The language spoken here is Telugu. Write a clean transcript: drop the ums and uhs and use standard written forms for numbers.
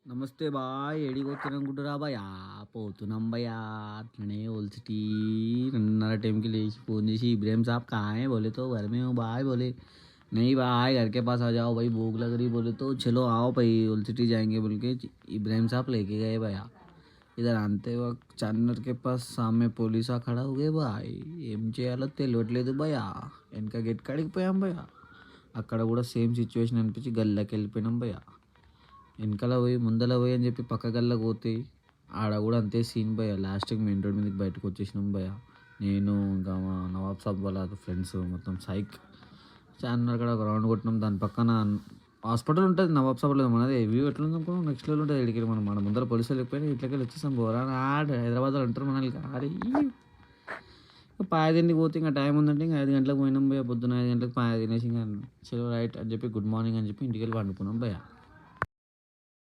నమస్తే బాయ్ ఏడికొచ్చినానుకుంటురా భయ్యా పోతున్నాం భయ్యా అట్లనే ఓల్డ్ सिटी 2:30 टाइम की लेके फ़ोन చేసి इब्राहिम साहब कहाँ हैं बोले तो घर में हूँ भाई बोले नहीं भाई घर के पास आ जाओ भाई भूख लग रही बोले तो चलो आओ भाई ओल्ड सिटी जाएंगे बोल के इब्राहिम साहब लेके गए भैया इधर आते वक्त चांदनर के पास सामने पुलिस खड़ा हो गए भाई ఏం చేయాలో తెలియట్లేదు భయ్యా వెనక గేట్ కాడికి పోయాం భయ్యా అక్కడ కూడా సేమ్ సిచ్యువేషన్ అనిపించి గల్లాకి వెళ్ళిపోయినాం భయ్యా వెనకాల పోయి ముందల పోయి అని చెప్పి పక్క గల్లకు పోతే ఆడ కూడా అంతే సీన్ భయ్య లాస్ట్కి మెయిన్ రోడ్ మీదకి బయటకు వచ్చేసినాం భయ్య నేను ఇంకా మా నవాబ్ సాబ్ వాళ్ళ ఫ్రెండ్స్ మొత్తం సైక్ చార్మినార్ అక్కడ ఒక రౌండ్ కొట్టినాం దాని పక్కన హాస్పిటల్ ఉంటుంది నవాబ్ సాబ్ లేదు మనది వ్యూ ఎట్లా ఉంది అనుకున్నాం నెక్స్ట్ లెవెల్ ఉంటుంది ఇక్కడికి మనం మన ముందర పోలీసులు వెళ్ళిపోయినా ఇట్లకి వచ్చేసాం బోరా ఆడ హైదరాబాద్లో అంటారు మనల్ని ఆడి పాయ తిండికి పోతే ఇంకా టైం ఉందంటే ఇంకా 5 గంటలకు పోయినాం భయ్య పొద్దున్న 5 గంటలకు పాయ తినేసి ఇంకా చలో రైట్ అని చెప్పి గుడ్ మార్నింగ్ అని చెప్పి ఇంటికి వెళ్ళి పండుకున్నాం భయ్య